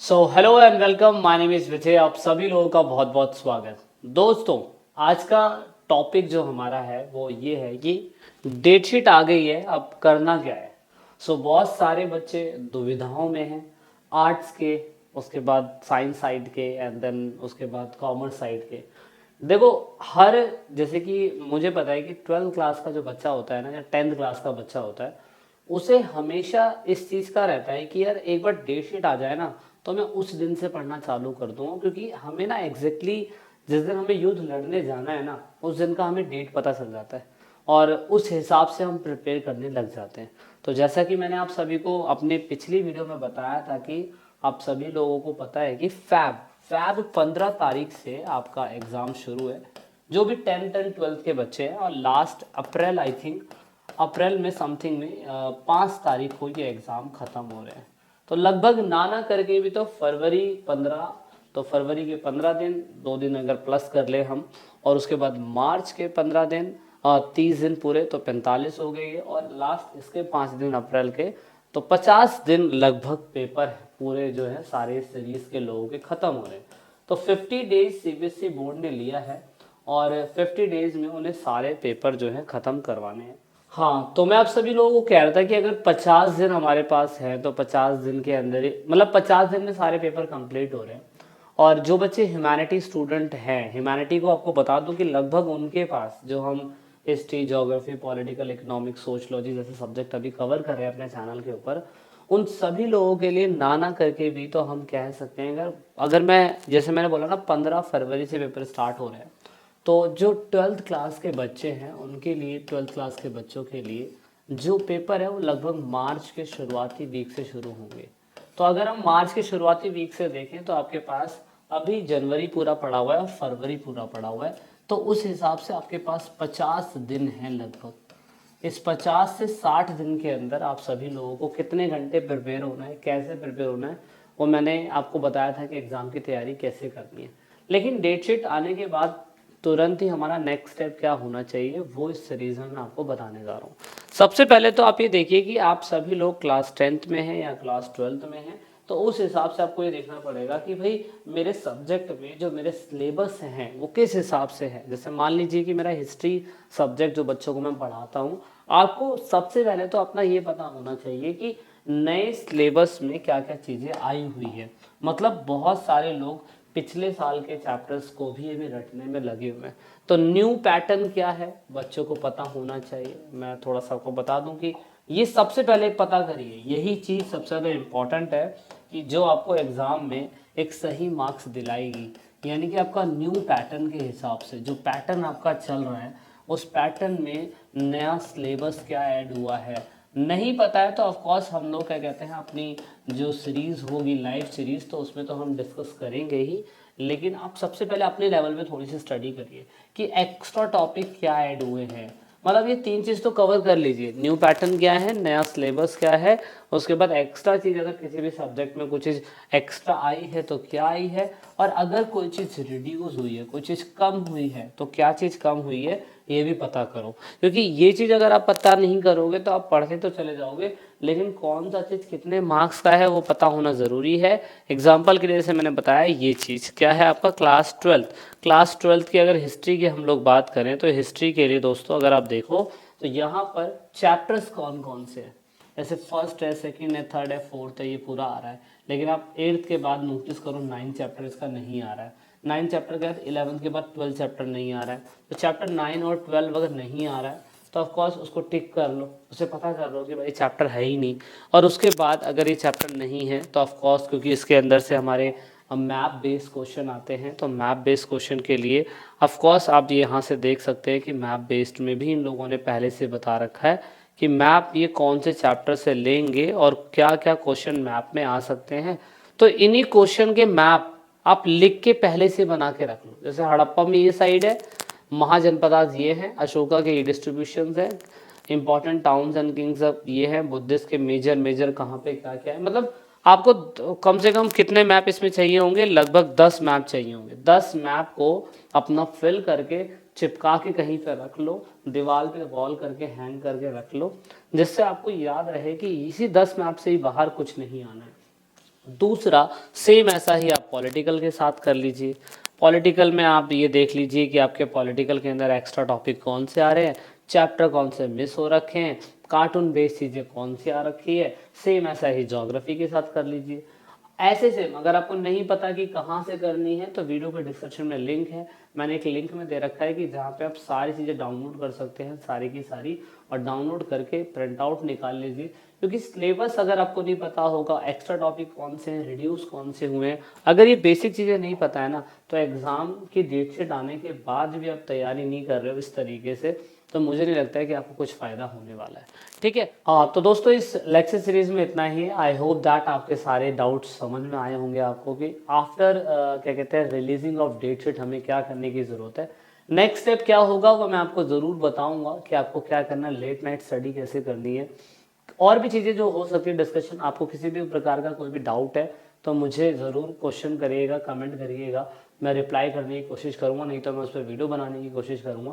So hello and welcome, my name is Vijay. आप सभी लोगों का बहुत बहुत स्वागत। दोस्तों, आज का टॉपिक जो हमारा है वो ये है कि डेटशीट आ गई है, अब करना क्या है। बहुत सारे बच्चे दुविधाओं में हैं, आर्ट्स के, उसके बाद साइंस साइड के, एंड देन उसके बाद कॉमर्स साइड के। देखो, हर जैसे कि मुझे पता है कि 12th क्लास का जो बच्चा होता है ना, या 10th क्लास का बच्चा होता है, उसे हमेशा इस चीज़ का रहता है कि यार एक बार डेट शीट आ जाए ना, तो मैं उस दिन से पढ़ना चालू कर दूंगा, क्योंकि हमें ना एग्जैक्टली जिस दिन हमें युद्ध लड़ने जाना है ना, उस दिन का हमें डेट पता चल जाता है और उस हिसाब से हम प्रिपेयर करने लग जाते हैं। तो जैसा कि मैंने आप सभी को अपने पिछली वीडियो में बताया था कि आप सभी लोगों को पता है कि फैब फैब 15 तारीख से आपका एग्ज़ाम शुरू है। जो भी 10th एंड 12th के बच्चे हैं, और last April, I think April में समथिंग में 5 तारीख को ये एग्ज़ाम ख़त्म हो रहे हैं। तो लगभग ना करके भी तो फरवरी 15, तो फरवरी के 15 दिन, 2 दिन अगर प्लस कर ले हम, और उसके बाद मार्च के 15 दिन, 30 दिन पूरे, तो 45 हो गई है, और लास्ट इसके 5 दिन अप्रैल के, तो 50 दिन लगभग पेपर पूरे जो है सारे सीरीज के लोगों के ख़त्म हो रहे हैं। तो 50 डेज सीबीएसई बोर्ड ने लिया है, और 50 डेज में उन्हें सारे पेपर जो है ख़त्म करवाने हैं। हाँ, तो मैं आप सभी लोगों को कह रहा था कि अगर 50 दिन हमारे पास है, तो 50 दिन के अंदर ही, मतलब 50 दिन में सारे पेपर कंप्लीट हो रहे हैं। और जो बच्चे ह्यूमैनिटी स्टूडेंट हैं, ह्यूमैनिटी को आपको बता दूं कि लगभग उनके पास, जो हम history, geography, political, economics, sociology जैसे सब्जेक्ट अभी कवर कर रहे हैं अपने चैनल के ऊपर, उन सभी लोगों के लिए ना करके भी तो हम कह सकते हैं, अगर अगर मैं, जैसे मैंने बोला ना, 15 फरवरी से पेपर स्टार्ट हो रहे हैं, तो जो 12th क्लास के बच्चे हैं उनके लिए, 12th क्लास के बच्चों के लिए जो पेपर है वो लगभग मार्च के शुरुआती वीक से शुरू होंगे। तो अगर हम मार्च के शुरुआती वीक से देखें, तो आपके पास अभी जनवरी पूरा पड़ा हुआ है और फरवरी पूरा पड़ा हुआ है। तो उस हिसाब से आपके पास 50 दिन हैं लगभग। इस 50 से 60 दिन के अंदर आप सभी लोगों को कितने घंटे प्रिपेयर होना है, कैसे प्रिपेयर होना है, वो मैंने आपको बताया था कि एग्ज़ाम की तैयारी कैसे करनी है। लेकिन डेट शीट आने के बाद तुरंत ही हमारा नेक्स्ट स्टेप क्या होना चाहिए, वो इस सीरीज में मैं आपको बताने जा रहा हूँ। सबसे पहले तो आप ये देखिए कि आप सभी लोग क्लास 10th में हैं या क्लास 12th में हैं। तो उस हिसाब से आपको ये देखना पड़ेगा कि भाई मेरे सब्जेक्ट में जो मेरे सिलेबस हैं वो किस हिसाब से है। जैसे मान लीजिए कि मेरा हिस्ट्री सब्जेक्ट जो बच्चों को मैं पढ़ाता हूँ, आपको सबसे पहले तो अपना ये पता होना चाहिए कि नए सिलेबस में क्या क्या चीज़ें आई हुई है। मतलब बहुत सारे लोग पिछले साल के चैप्टर्स को भी अभी रटने में लगे हुए हैं। तो न्यू पैटर्न क्या है बच्चों को पता होना चाहिए। मैं थोड़ा सा आपको बता दूं कि ये सबसे पहले पता करिए, यही चीज़ सबसे ज़्यादा इम्पॉर्टेंट है कि जो आपको एग्ज़ाम में एक सही मार्क्स दिलाएगी। यानी कि आपका न्यू पैटर्न के हिसाब से जो पैटर्न आपका चल रहा है, उस पैटर्न में नया सिलेबस क्या ऐड हुआ है, नहीं पता है तो ऑफ कोर्स हम लोग क्या कहते हैं, अपनी जो सीरीज़ होगी लाइव सीरीज़, तो उसमें तो हम डिस्कस करेंगे ही। लेकिन आप सबसे पहले अपने लेवल पे थोड़ी सी स्टडी करिए कि एक्स्ट्रा टॉपिक क्या ऐड हुए हैं। मतलब ये तीन चीज़ तो कवर कर लीजिए, न्यू पैटर्न क्या है, नया सिलेबस क्या है, उसके बाद एक्स्ट्रा चीज़, अगर किसी भी सब्जेक्ट में कुछ चीज़ एक्स्ट्रा आई है तो क्या आई है, और अगर कोई चीज़ रिड्यूस हुई है, कोई चीज़ कम हुई है, तो क्या चीज़ कम हुई है ये भी पता करो। क्योंकि ये चीज़ अगर आप पता नहीं करोगे तो आप पढ़ते तो चले जाओगे, लेकिन कौन सा चीज़ कितने मार्क्स का है वो पता होना ज़रूरी है। एग्जाम्पल के लिए जैसे मैंने बताया, ये चीज़ क्या है आपका क्लास ट्वेल्थ की अगर हिस्ट्री की हम लोग बात करें, तो हिस्ट्री के लिए दोस्तों अगर आप देखो, तो यहाँ पर चैप्टर्स कौन कौन से हैं। जैसे फर्स्ट है, सेकंड है, थर्ड है, फोर्थ है, ये पूरा आ रहा है। लेकिन आप 8th के बाद नोटिस करो 9 चैप्टर इसका नहीं आ रहा है। 9 चैप्टर के बाद 11th के बाद 12 चैप्टर नहीं आ रहा है। तो चैप्टर 9 और 12 अगर नहीं आ रहा है, तो ऑफ कोर्स उसको टिक कर लो, उसे पता कर लो कि भाई चैप्टर है ही नहीं। और उसके बाद अगर ये चैप्टर नहीं है, तो ऑफ कोर्स क्योंकि इसके अंदर से हमारे मैप बेस्ड क्वेश्चन आते हैं, तो मैप बेस्ड क्वेश्चन के लिए ऑफ कोर्स आप यहाँ से देख सकते हैं कि मैप बेस्ड में भी इन लोगों ने पहले से बता रखा है कि मैप ये कौन से चैप्टर से लेंगे और क्या क्या क्वेश्चन मैप में आ सकते हैं। तो इन्हीं क्वेश्चन के मैप आप लिख के पहले से बना के रख लो। जैसे हड़प्पा में ये साइड है, महाजनपदास ये हैं, अशोका के ये डिस्ट्रीब्यूशन हैं, इंपॉर्टेंट टाउन्स एंड किंग्स अब ये हैं, बुद्धिस्ट के मेजर मेजर कहाँ पे क्या क्या है। मतलब आपको कम से कम कितने मैप इसमें चाहिए होंगे, लगभग 10 मैप चाहिए होंगे। 10 मैप को अपना फिल करके चिपका के कहीं पे रख लो, दीवार पे वॉल करके हैंग करके रख लो, जिससे आपको याद रहे कि इसी 10 मैप से ही बाहर कुछ नहीं आना है। दूसरा सेम ऐसा ही आप पॉलिटिकल के साथ कर लीजिए। पॉलिटिकल में आप ये देख लीजिए कि आपके पॉलिटिकल के अंदर एक्स्ट्रा टॉपिक कौन से आ रहे हैं, चैप्टर कौन से मिस हो रखे हैं, कार्टून बेस्ड चीज़ें कौन सी आ रखी है। सेम ऐसा ही ज्योग्राफी के साथ कर लीजिए। ऐसे सेम अगर आपको नहीं पता कि कहाँ से करनी है तो वीडियो के डिस्क्रिप्शन में लिंक है, मैंने एक लिंक में दे रखा है कि जहाँ पे आप सारी चीज़ें डाउनलोड कर सकते हैं, सारी की सारी, और डाउनलोड करके प्रिंट आउट निकाल लीजिए। क्योंकि सिलेबस अगर आपको नहीं पता होगा, एक्स्ट्रा टॉपिक कौन से हैं, रिड्यूस कौन से हुए हैं, अगर ये बेसिक चीज़ें नहीं पता है ना, तो एग्ज़ाम की डेट शीट आने के बाद भी आप तैयारी नहीं कर रहे हो इस तरीके से, तो मुझे नहीं लगता है कि आपको कुछ फ़ायदा होने वाला है। ठीक है, हाँ, तो दोस्तों इस लेक्चर सीरीज़ में इतना ही है। आई होप दैट आपके सारे डाउट्स समझ में आए होंगे आपको कि आफ्टर क्या कहते हैं रिलीजिंग ऑफ डेट शीट हमें क्या करने की ज़रूरत है। नेक्स्ट स्टेप क्या होगा वो मैं आपको ज़रूर बताऊंगा कि आपको क्या करना है, लेट नाइट स्टडी कैसे करनी है, और भी चीज़ें जो हो सकती है डिस्कशन। आपको किसी भी प्रकार का कोई भी डाउट है तो मुझे ज़रूर क्वेश्चन करिएगा, कमेंट करिएगा, मैं रिप्लाई करने की कोशिश करूँगा, नहीं तो मैं उस पर वीडियो बनाने की कोशिश करूँगा।